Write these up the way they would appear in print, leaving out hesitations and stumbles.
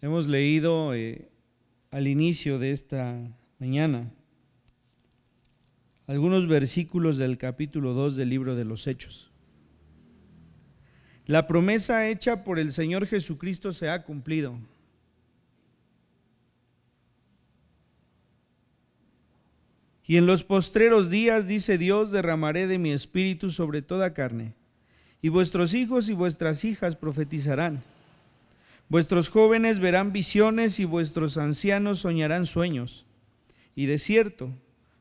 Hemos leído al inicio de esta mañana algunos versículos del capítulo 2 del libro de los Hechos. La promesa hecha por el Señor Jesucristo se ha cumplido. Y en los postreros días, dice Dios, derramaré de mi espíritu sobre toda carne, y vuestros hijos y vuestras hijas profetizarán. Vuestros jóvenes verán visiones y vuestros ancianos soñarán sueños. Y de cierto,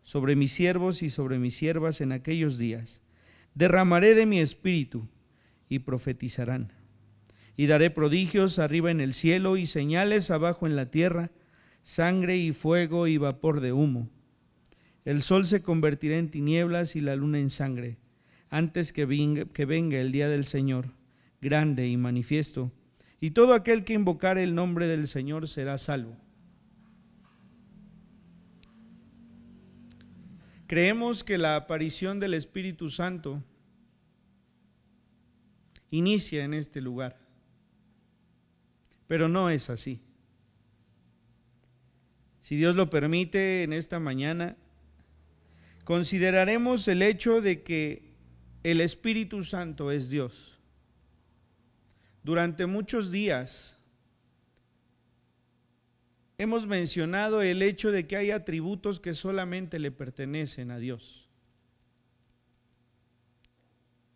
sobre mis siervos y sobre mis siervas en aquellos días, derramaré de mi espíritu y profetizarán. Y daré prodigios arriba en el cielo y señales abajo en la tierra, sangre y fuego y vapor de humo. El sol se convertirá en tinieblas y la luna en sangre, antes que venga el día del Señor, grande y manifiesto, y todo aquel que invocare el nombre del Señor será salvo. Creemos que la aparición del Espíritu Santo inicia en este lugar, pero no es así. Si Dios lo permite, en esta mañana consideraremos el hecho de que el Espíritu Santo es Dios. Durante muchos días hemos mencionado el hecho de que hay atributos que solamente le pertenecen a Dios.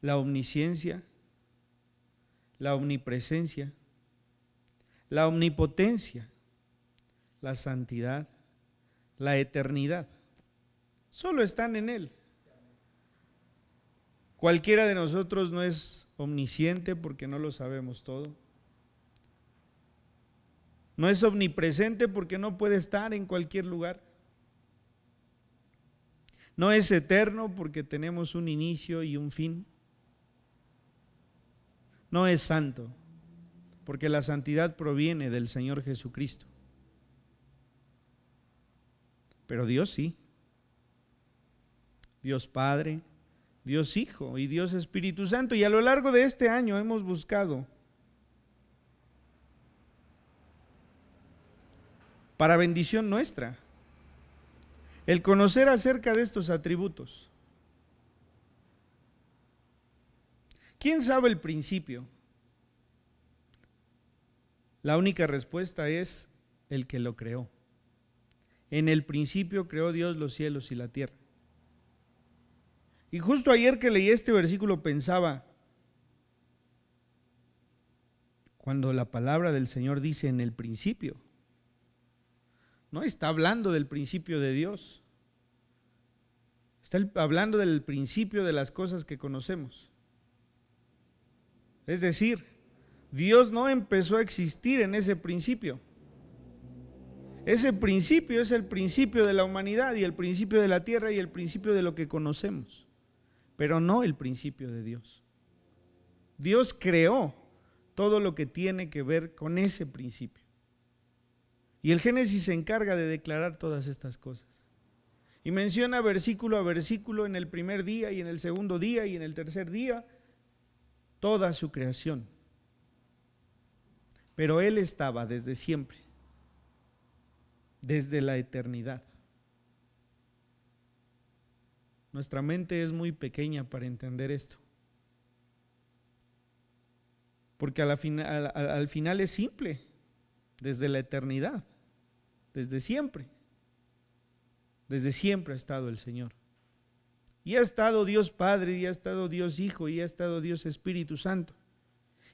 La omnisciencia, la omnipresencia, la omnipotencia, la santidad, la eternidad. Solo están en Él. Cualquiera de nosotros no es omnisciente porque no lo sabemos todo. No es omnipresente porque no puede estar en cualquier lugar. No es eterno porque tenemos un inicio y un fin. No es santo porque la santidad proviene del Señor Jesucristo. Pero Dios sí. Dios Padre, Dios Hijo y Dios Espíritu Santo. Y a lo largo de este año hemos buscado, para bendición nuestra, el conocer acerca de estos atributos. ¿Quién sabe el principio? La única respuesta es el que lo creó. En el principio creó Dios los cielos y la tierra. Y justo ayer que leí este versículo pensaba, cuando la palabra del Señor dice en el principio, no está hablando del principio de Dios, está hablando del principio de las cosas que conocemos. Es decir, Dios no empezó a existir en ese principio. Ese principio es el principio de la humanidad y el principio de la tierra y el principio de lo que conocemos, pero no el principio de Dios. Dios creó todo lo que tiene que ver con ese principio. Y el Génesis se encarga de declarar todas estas cosas. Y menciona versículo a versículo en el primer día y en el segundo día y en el tercer día toda su creación. Pero Él estaba desde siempre, desde la eternidad. Nuestra mente es muy pequeña para entender esto. Porque al final es simple, desde la eternidad, desde siempre ha estado el Señor. Y ha estado Dios Padre, y ha estado Dios Hijo, y ha estado Dios Espíritu Santo.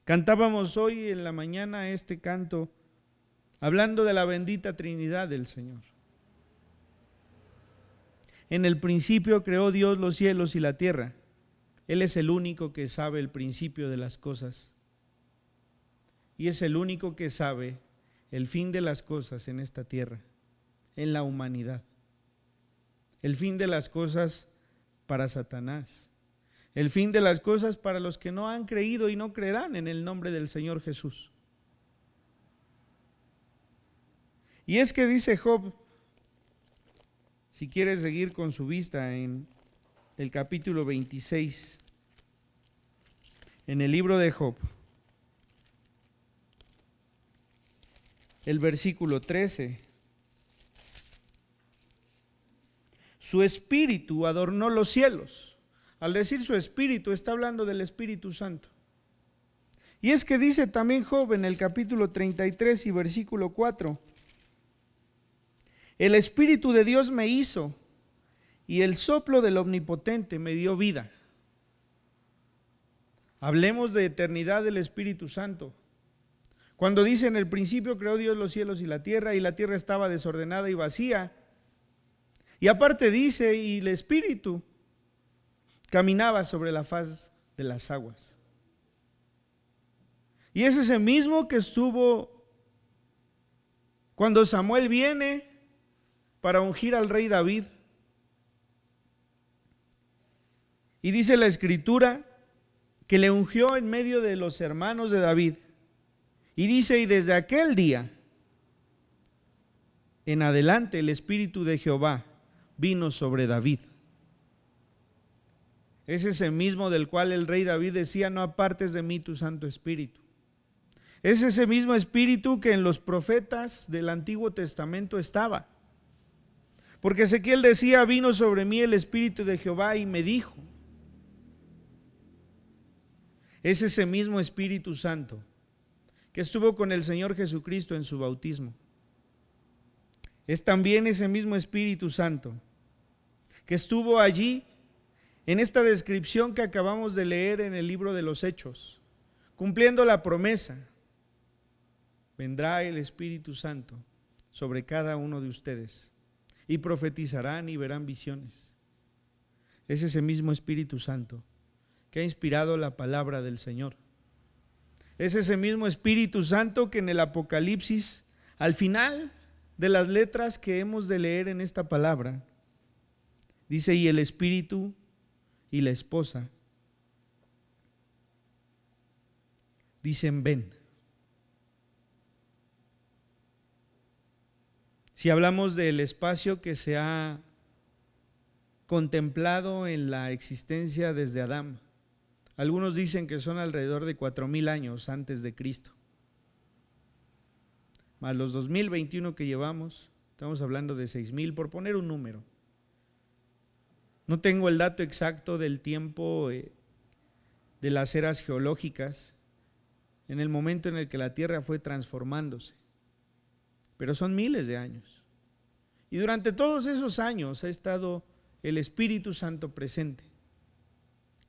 Cantábamos hoy en la mañana este canto hablando de la bendita Trinidad del Señor. En el principio creó Dios los cielos y la tierra. Él es el único que sabe el principio de las cosas. Y es el único que sabe el fin de las cosas en esta tierra, en la humanidad. El fin de las cosas para Satanás. El fin de las cosas para los que no han creído y no creerán en el nombre del Señor Jesús. Y es que dice Job, si quieres seguir con su vista en el capítulo 26, en el libro de Job, el versículo 13. Su espíritu adornó los cielos. Al decir su espíritu, está hablando del Espíritu Santo. Y es que dice también Job en el capítulo 33 y versículo 4, el Espíritu de Dios me hizo y el soplo del Omnipotente me dio vida. Hablemos de eternidad del Espíritu Santo. Cuando dice en el principio creó Dios los cielos y la tierra estaba desordenada y vacía. Y aparte dice, y el Espíritu caminaba sobre la faz de las aguas. Y es ese mismo que estuvo cuando Samuel viene para ungir al rey David. Y dice la Escritura que le ungió en medio de los hermanos de David. Y dice, y desde aquel día en adelante el Espíritu de Jehová vino sobre David. Es ese mismo del cual el rey David decía, no apartes de mí tu Santo Espíritu. Es ese mismo Espíritu que en los profetas del Antiguo Testamento estaba. Porque Ezequiel decía, vino sobre mí el Espíritu de Jehová y me dijo. Es ese mismo Espíritu Santo que estuvo con el Señor Jesucristo en su bautismo. Es también ese mismo Espíritu Santo que estuvo allí en esta descripción que acabamos de leer en el libro de los Hechos, cumpliendo la promesa. Vendrá el Espíritu Santo sobre cada uno de ustedes y profetizarán y verán visiones. Es ese mismo Espíritu Santo que ha inspirado la palabra del Señor. Es ese mismo Espíritu Santo que en el Apocalipsis, al final de las letras que hemos de leer en esta palabra, dice, y el Espíritu y la esposa dicen, ven. Si hablamos del espacio que se ha contemplado en la existencia desde Adán, algunos dicen que son alrededor de 4,000 años antes de Cristo. Más los 2021 que llevamos, estamos hablando de 6,000, por poner un número. No tengo el dato exacto del tiempo de las eras geológicas, en el momento en el que la Tierra fue transformándose, pero son miles de años. Y durante todos esos años ha estado el Espíritu Santo presente,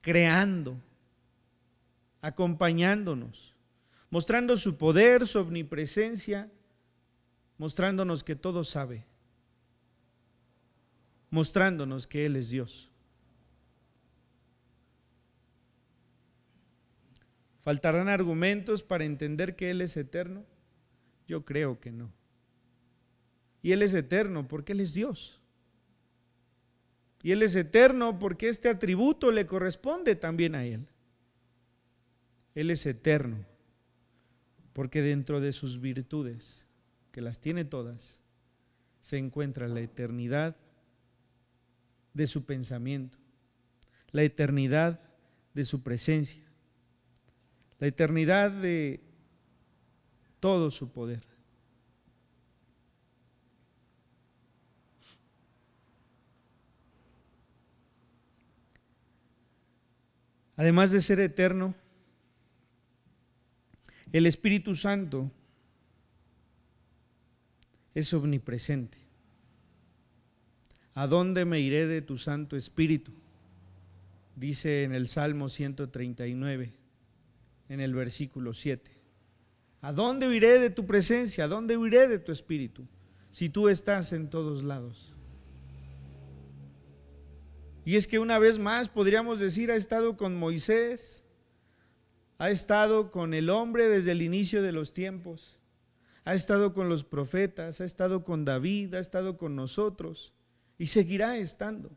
creando, acompañándonos, mostrando su poder, su omnipresencia, mostrándonos que todo sabe, mostrándonos que Él es Dios. ¿Faltarán argumentos para entender que Él es eterno? Yo creo que no. Y Él es eterno porque Él es Dios. Y Él es eterno porque este atributo le corresponde también a Él. Él es eterno porque dentro de sus virtudes, que las tiene todas, se encuentra la eternidad de su pensamiento, la eternidad de su presencia, la eternidad de todo su poder. Además de ser eterno, el Espíritu Santo es omnipresente. ¿A dónde me iré de tu Santo Espíritu? Dice en el Salmo 139, en el versículo 7. ¿A dónde iré de tu presencia? ¿A dónde iré de tu Espíritu? Si tú estás en todos lados. Y es que una vez más podríamos decir, ha estado con Moisés, ha estado con el hombre desde el inicio de los tiempos, ha estado con los profetas, ha estado con David, ha estado con nosotros y seguirá estando.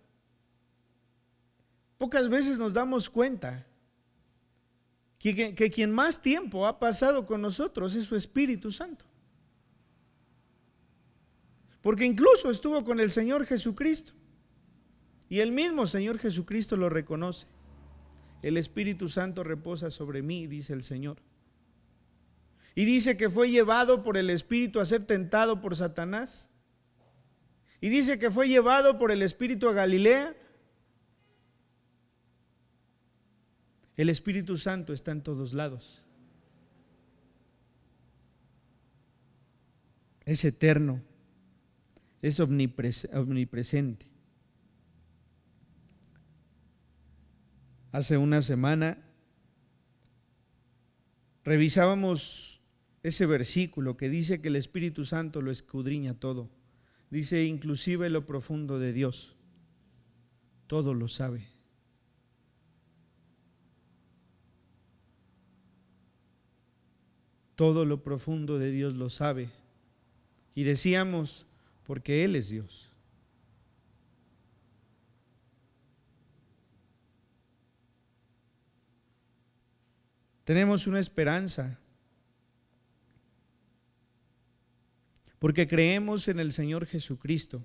Pocas veces nos damos cuenta que quien más tiempo ha pasado con nosotros es su Espíritu Santo. Porque incluso estuvo con el Señor Jesucristo. Y el mismo Señor Jesucristo lo reconoce. El Espíritu Santo reposa sobre mí, dice el Señor. Y dice que fue llevado por el Espíritu a ser tentado por Satanás. Y dice que fue llevado por el Espíritu a Galilea. El Espíritu Santo está en todos lados. Es eterno, es omnipresente. Hace una semana revisábamos ese versículo que dice que el Espíritu Santo lo escudriña todo. Dice inclusive lo profundo de Dios. Todo lo sabe. Todo lo profundo de Dios lo sabe. Y decíamos, porque Él es Dios. Tenemos una esperanza, porque creemos en el Señor Jesucristo.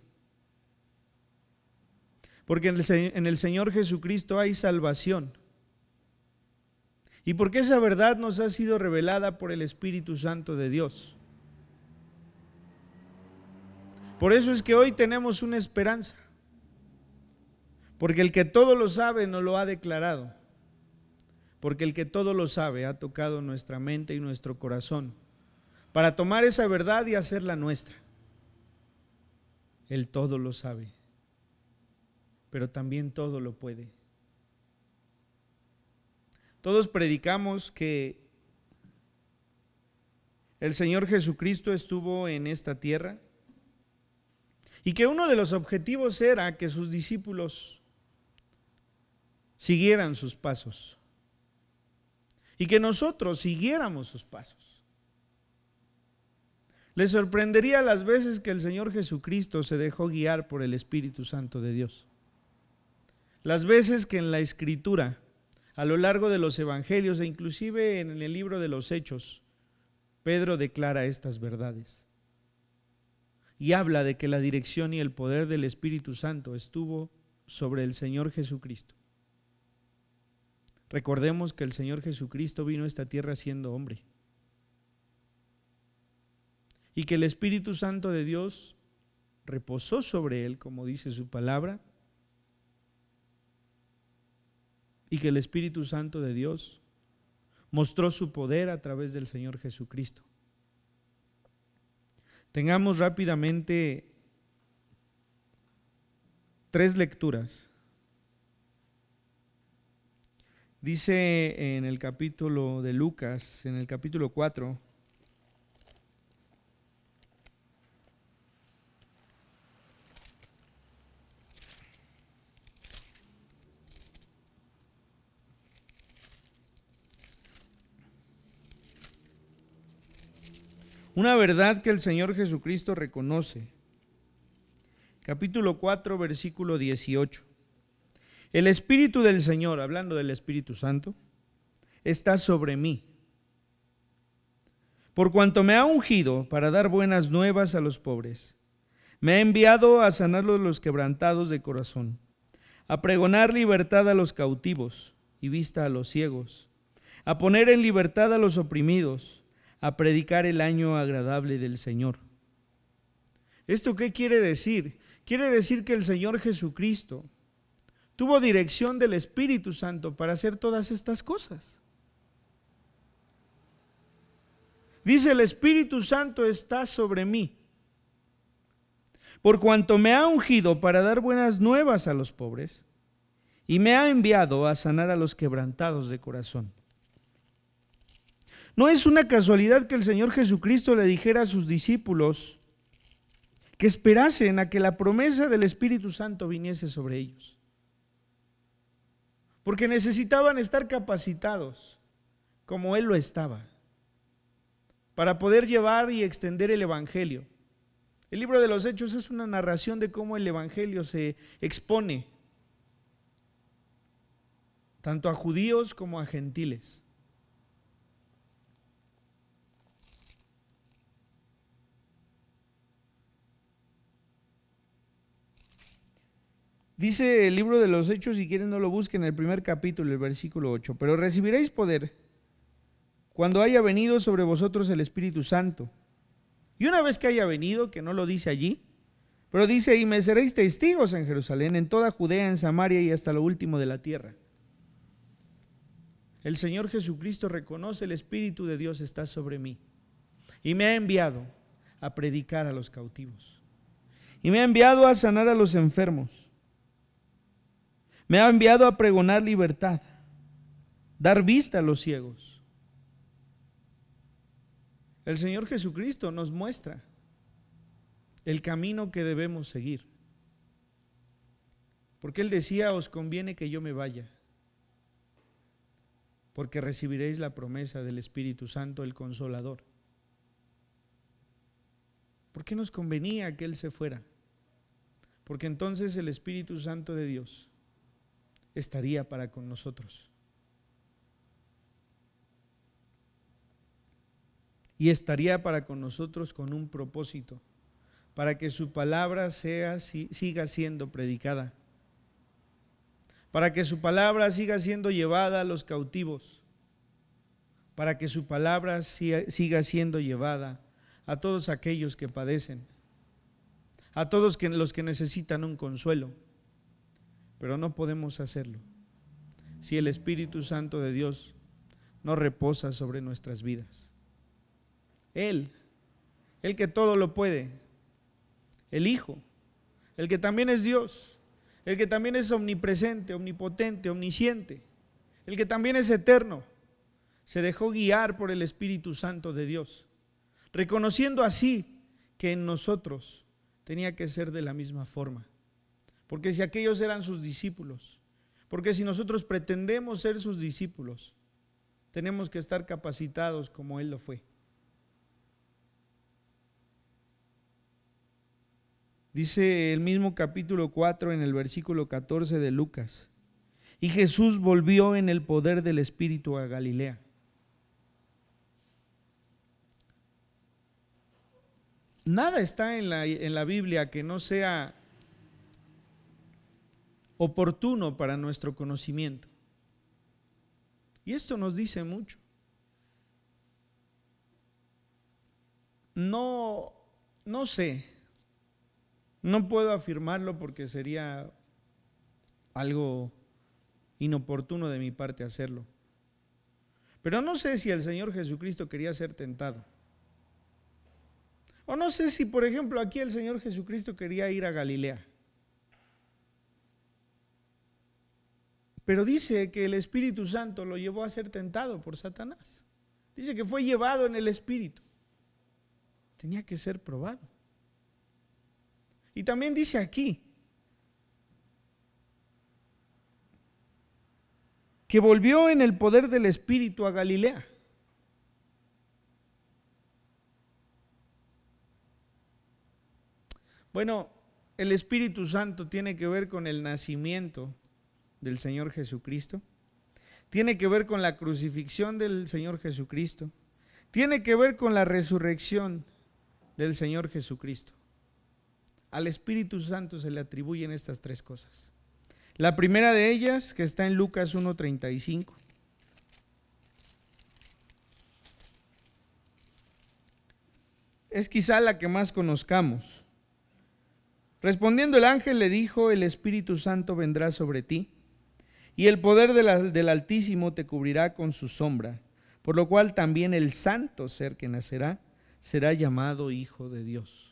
Porque en el Señor Jesucristo hay salvación. Y porque esa verdad nos ha sido revelada por el Espíritu Santo de Dios. Por eso es que hoy tenemos una esperanza. Porque el que todo lo sabe nos lo ha declarado. Porque el que todo lo sabe ha tocado nuestra mente y nuestro corazón para tomar esa verdad y hacerla nuestra. Él todo lo sabe, pero también todo lo puede. Todos predicamos que el Señor Jesucristo estuvo en esta tierra y que uno de los objetivos era que sus discípulos siguieran sus pasos y que nosotros siguiéramos sus pasos. Les sorprendería las veces que el Señor Jesucristo se dejó guiar por el Espíritu Santo de Dios. Las veces que en la Escritura, a lo largo de los evangelios e inclusive en el libro de los Hechos, Pedro declara estas verdades y habla de que la dirección y el poder del Espíritu Santo estuvo sobre el Señor Jesucristo. Recordemos que el Señor Jesucristo vino a esta tierra siendo hombre y que el Espíritu Santo de Dios reposó sobre él, como dice su palabra, y que el Espíritu Santo de Dios mostró su poder a través del Señor Jesucristo. Tengamos rápidamente 3 lecturas. Dice en el capítulo de Lucas, en el capítulo 4, una verdad que el Señor Jesucristo reconoce. Capítulo 4, versículo 18. El Espíritu del Señor, hablando del Espíritu Santo, está sobre mí, por cuanto me ha ungido para dar buenas nuevas a los pobres. Me ha enviado a sanar los quebrantados de corazón, a pregonar libertad a los cautivos y vista a los ciegos, a poner en libertad a los oprimidos, a predicar el año agradable del Señor. ¿Esto qué quiere decir? Quiere decir que el Señor Jesucristo tuvo dirección del Espíritu Santo para hacer todas estas cosas. Dice: el Espíritu Santo está sobre mí, por cuanto me ha ungido para dar buenas nuevas a los pobres, y me ha enviado a sanar a los quebrantados de corazón. No es una casualidad que el Señor Jesucristo le dijera a sus discípulos que esperasen a que la promesa del Espíritu Santo viniese sobre ellos, porque necesitaban estar capacitados como Él lo estaba, para poder llevar y extender el Evangelio. El libro de los Hechos es una narración de cómo el Evangelio se expone tanto a judíos como a gentiles. Dice el libro de los Hechos, si quieren no lo busquen, en el primer capítulo, el versículo 8: pero recibiréis poder cuando haya venido sobre vosotros el Espíritu Santo. Y una vez que haya venido, que no lo dice allí, pero dice, y me seréis testigos en Jerusalén, en toda Judea, en Samaria y hasta lo último de la tierra. El Señor Jesucristo reconoce: el Espíritu de Dios está sobre mí y me ha enviado a predicar a los cautivos, y me ha enviado a sanar a los enfermos, me ha enviado a pregonar libertad, dar vista a los ciegos. El Señor Jesucristo nos muestra el camino que debemos seguir, porque Él decía: os conviene que yo me vaya, porque recibiréis la promesa del Espíritu Santo, el Consolador. ¿Por qué nos convenía que Él se fuera? Porque entonces el Espíritu Santo de Dios estaría para con nosotros. Y estaría para con nosotros con un propósito: para que su palabra siga siendo predicada, para que su palabra siga siendo llevada a los cautivos, para que su palabra siga siendo llevada a todos aquellos que padecen, a todos los que necesitan un consuelo. Pero no podemos hacerlo si el Espíritu Santo de Dios no reposa sobre nuestras vidas. Él que todo lo puede, el Hijo, el que también es Dios, el que también es omnipresente, omnipotente, omnisciente, el que también es eterno, se dejó guiar por el Espíritu Santo de Dios, reconociendo así que en nosotros tenía que ser de la misma forma. Porque si aquellos eran sus discípulos, porque si nosotros pretendemos ser sus discípulos, tenemos que estar capacitados como Él lo fue. Dice el mismo capítulo 4 en el versículo 14 de Lucas: y Jesús volvió en el poder del Espíritu a Galilea. Nada está en la Biblia que no sea oportuno para nuestro conocimiento. Y esto nos dice mucho. No sé, no puedo afirmarlo porque sería algo inoportuno de mi parte hacerlo. Pero no sé si el Señor Jesucristo quería ser tentado. O no sé si, por ejemplo, aquí el Señor Jesucristo quería ir a Galilea. Pero dice que el Espíritu Santo lo llevó a ser tentado por Satanás. Dice que fue llevado en el Espíritu. Tenía que ser probado. Y también dice aquí que volvió en el poder del Espíritu a Galilea. Bueno, el Espíritu Santo tiene que ver con el nacimiento del Señor Jesucristo, tiene que ver con la crucifixión del Señor Jesucristo, tiene que ver con la resurrección del Señor Jesucristo. Al Espíritu Santo se le atribuyen estas tres cosas. La primera de ellas, que está en Lucas 1:35, es quizá la que más conozcamos. Respondiendo el ángel le dijo: el Espíritu Santo vendrá sobre ti, y el poder del Altísimo te cubrirá con su sombra, por lo cual también el santo ser que nacerá será llamado Hijo de Dios.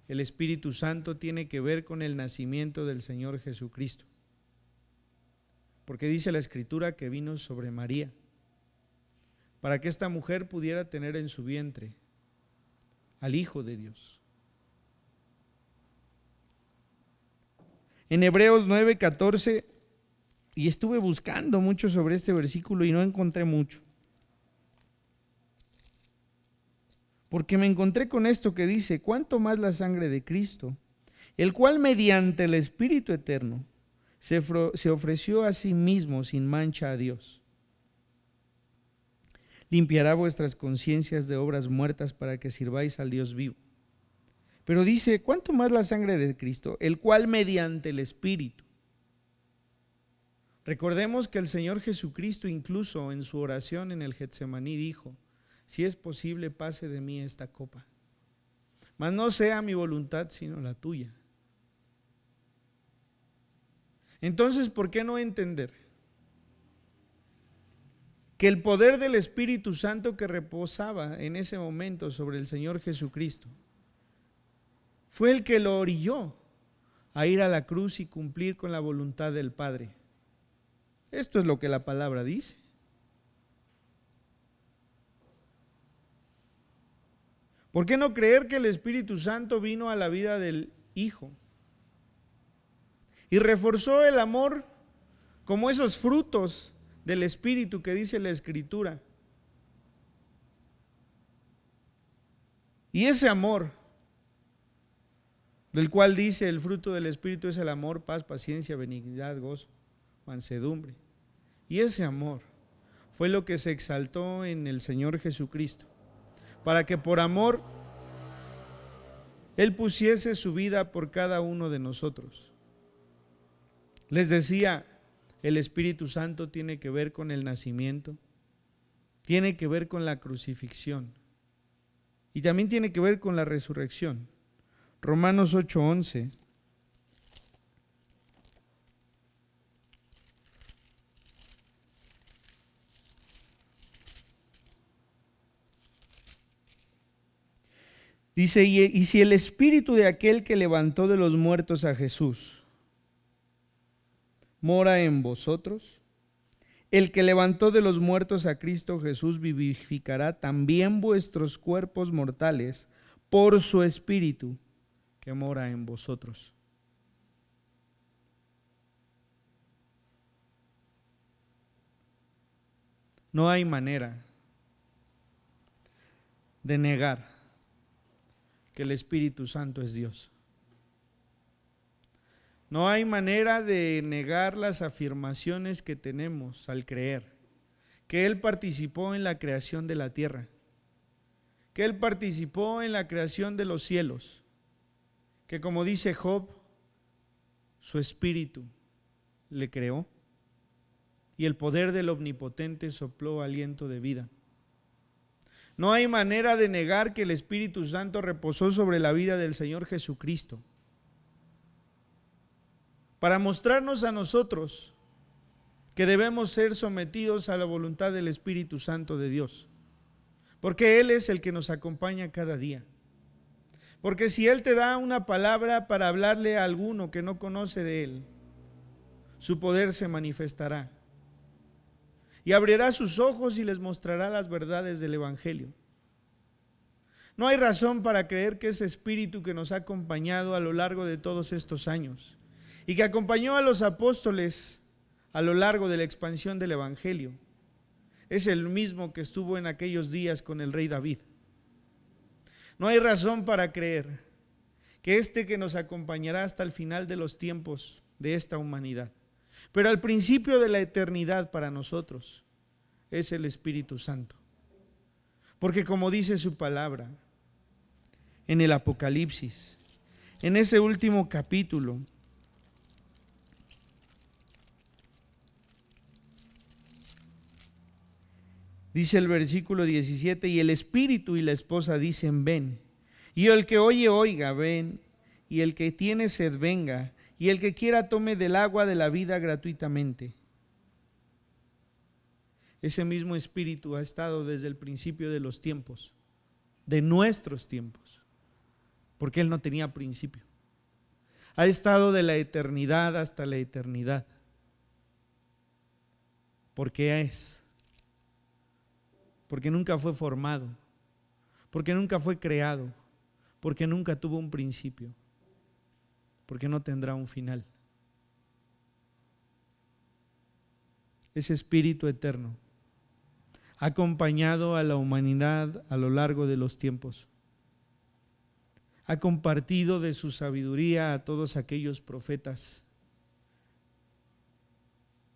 El Espíritu Santo tiene que ver con el nacimiento del Señor Jesucristo, porque dice la Escritura que vino sobre María, para que esta mujer pudiera tener en su vientre al Hijo de Dios. En Hebreos 9:14, y estuve buscando mucho sobre este versículo y no encontré mucho, porque me encontré con esto que dice: cuánto más la sangre de Cristo, el cual mediante el Espíritu eterno se ofreció a sí mismo sin mancha a Dios, limpiará vuestras conciencias de obras muertas para que sirváis al Dios vivo. Pero dice: cuánto más la sangre de Cristo, el cual mediante el Espíritu Recordemos que el Señor Jesucristo, incluso en su oración en el Getsemaní, dijo: si es posible, pase de mí esta copa, mas no sea mi voluntad sino la tuya. Entonces, ¿por qué no entender que el poder del Espíritu Santo que reposaba en ese momento sobre el Señor Jesucristo fue el que lo orilló a ir a la cruz y cumplir con la voluntad del Padre? Esto es lo que la palabra dice. ¿Por qué no creer que el Espíritu Santo vino a la vida del Hijo y reforzó el amor como esos frutos del Espíritu que dice la Escritura? Y ese amor, del cual dice el fruto del Espíritu es el amor, paz, paciencia, benignidad, gozo, mansedumbre. Y ese amor fue lo que se exaltó en el Señor Jesucristo, para que por amor Él pusiese su vida por cada uno de nosotros. Les decía, el Espíritu Santo tiene que ver con el nacimiento, tiene que ver con la crucifixión y también tiene que ver con la resurrección. Romanos 8:11. Dice: y si el espíritu de aquel que levantó de los muertos a Jesús mora en vosotros, el que levantó de los muertos a Cristo Jesús vivificará también vuestros cuerpos mortales por su espíritu que mora en vosotros. No hay manera de negar que el Espíritu Santo es Dios. No hay manera de negar las afirmaciones que tenemos al creer que Él participó en la creación de la tierra, que Él participó en la creación de los cielos, que como dice Job, su espíritu le creó y el poder del Omnipotente sopló aliento de vida. No hay manera de negar que el Espíritu Santo reposó sobre la vida del Señor Jesucristo para mostrarnos a nosotros que debemos ser sometidos a la voluntad del Espíritu Santo de Dios, porque Él es el que nos acompaña cada día. Porque si Él te da una palabra para hablarle a alguno que no conoce de Él, su poder se manifestará y abrirá sus ojos y les mostrará las verdades del Evangelio. No hay razón para creer que ese Espíritu que nos ha acompañado a lo largo de todos estos años y que acompañó a los apóstoles a lo largo de la expansión del Evangelio es el mismo que estuvo en aquellos días con el rey David. No hay razón para creer que este que nos acompañará hasta el final de los tiempos de esta humanidad, pero al principio de la eternidad para nosotros, es el Espíritu Santo. Porque como dice su palabra en el Apocalipsis, en ese último capítulo, dice el versículo 17: y el Espíritu y la esposa dicen: ven. Y el que oye, oiga, ven. Y el que tiene sed, venga. Y el que quiera, tome del agua de la vida gratuitamente. Ese mismo Espíritu ha estado desde el principio de los tiempos, de nuestros tiempos, porque Él no tenía principio. Ha estado de la eternidad hasta la eternidad, porque es. Porque nunca fue formado, porque nunca fue creado, porque nunca tuvo un principio, porque no tendrá un final. Ese Espíritu eterno ha acompañado a la humanidad a lo largo de los tiempos. Ha compartido de su sabiduría a todos aquellos profetas.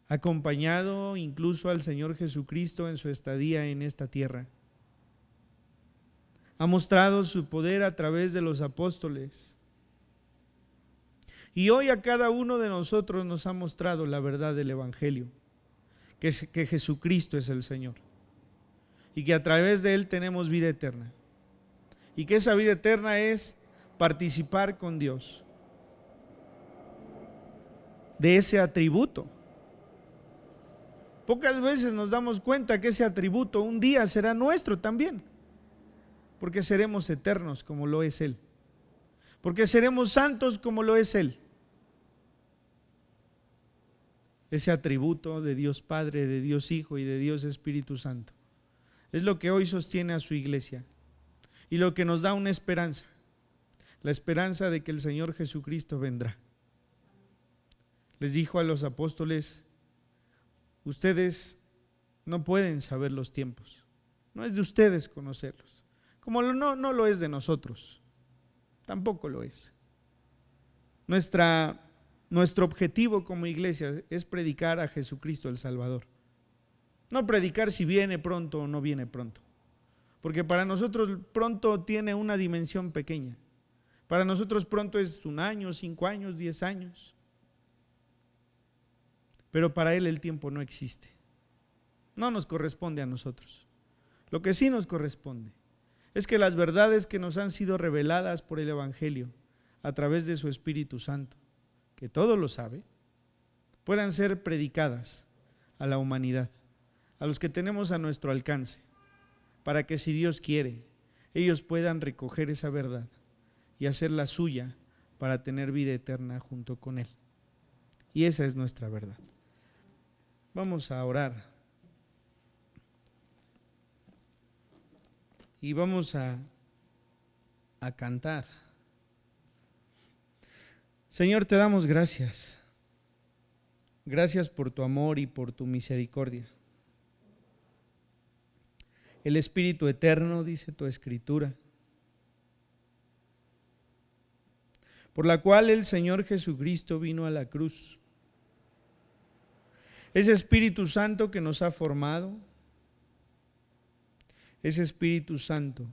Ha acompañado incluso al Señor Jesucristo en su estadía en esta tierra. Ha mostrado su poder a través de los apóstoles. Y hoy a cada uno de nosotros nos ha mostrado la verdad del Evangelio, que Jesucristo es el Señor y que a través de Él tenemos vida eterna, y que esa vida eterna es participar con Dios de ese atributo. Pocas veces nos damos cuenta que ese atributo un día será nuestro también, porque seremos eternos como lo es Él, porque seremos santos como lo es Él. Ese atributo de Dios Padre, de Dios Hijo y de Dios Espíritu Santo es lo que hoy sostiene a su iglesia y lo que nos da una esperanza, la esperanza de que el Señor Jesucristo vendrá. Les dijo a los apóstoles: ustedes no pueden saber los tiempos, no es de ustedes conocerlos, como no lo es de nosotros, tampoco lo es. Nuestro objetivo como iglesia es predicar a Jesucristo el Salvador, no predicar si viene pronto o no viene pronto, porque para nosotros pronto tiene una dimensión pequeña. Para nosotros pronto es 1 año, 5 años, 10 años, pero para Él el tiempo no existe, no nos corresponde a nosotros. Lo que sí nos corresponde es que las verdades que nos han sido reveladas por el Evangelio a través de su Espíritu Santo, que todo lo sabe, puedan ser predicadas a la humanidad, a los que tenemos a nuestro alcance, para que, si Dios quiere, ellos puedan recoger esa verdad y hacerla suya para tener vida eterna junto con Él. Y esa es nuestra verdad. Vamos a orar y vamos a cantar. Señor, te damos gracias. Gracias por tu amor y por tu misericordia. El Espíritu eterno, dice tu Escritura, por la cual el Señor Jesucristo vino a la cruz. Ese Espíritu Santo que nos ha formado, ese Espíritu Santo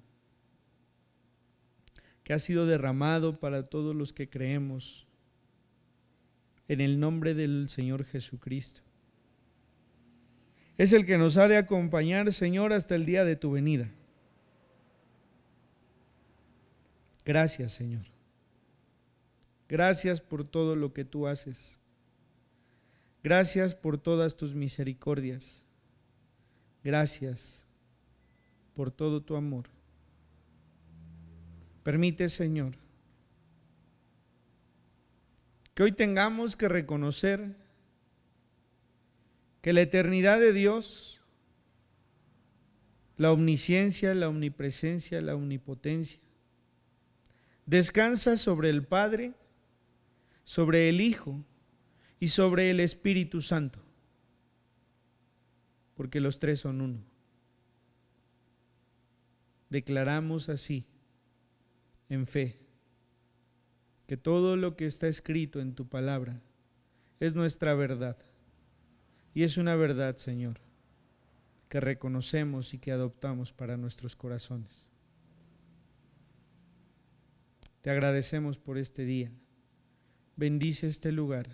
que ha sido derramado para todos los que creemos en el nombre del Señor Jesucristo. Es el que nos ha de acompañar, Señor, hasta el día de tu venida. Gracias, Señor. Gracias por todo lo que tú haces. Gracias por todas tus misericordias. Gracias por todo tu amor. Permite, Señor, que hoy tengamos que reconocer que la eternidad de Dios, la omnisciencia, la omnipresencia, la omnipotencia, descansa sobre el Padre, sobre el Hijo y sobre el Espíritu Santo, porque los tres son uno. Declaramos así, en fe, que todo lo que está escrito en tu palabra es nuestra verdad. Y es una verdad, Señor, que reconocemos y que adoptamos para nuestros corazones. Te agradecemos por este día. Bendice este lugar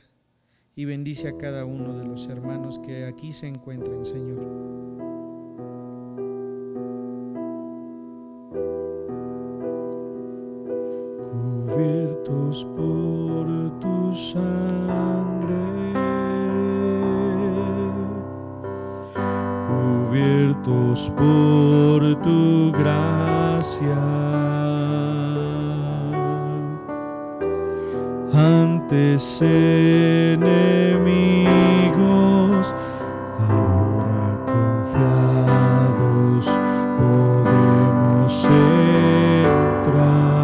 y bendice a cada uno de los hermanos que aquí se encuentran, Señor. Cubiertos por tu sangre, cubiertos por tu gracia, antes enemigos, ahora confiados podemos entrar,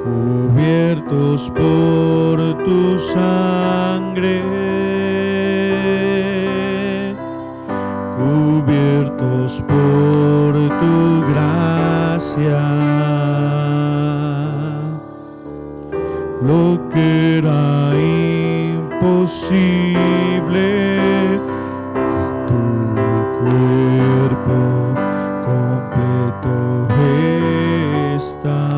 cubiertos por tu sangre, cubiertos por tu gracia. Lo que era imposible, tu cuerpo completo está.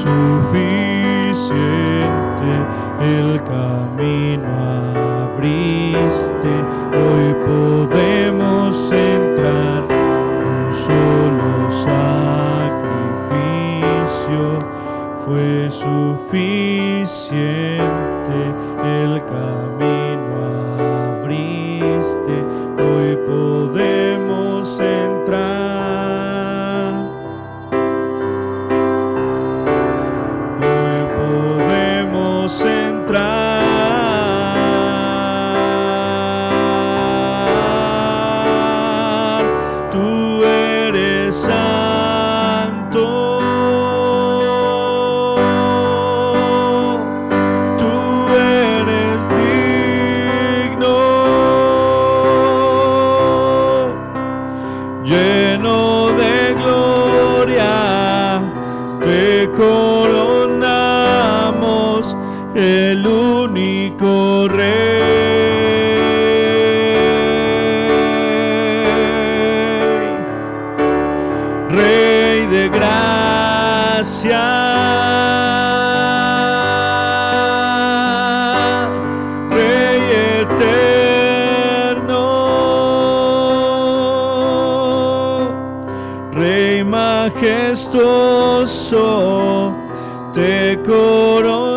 suficiente, el camino abriste, hoy podemos entrar, un solo sacrificio fue suficiente, el camino abriste, hoy podemos entrar, hoy podemos entrar, tú eres santo, tú eres digno, lleno de gloria, te coronamos, el único Rey de gracia, Rey eterno, Rey majestuoso, te coronamos,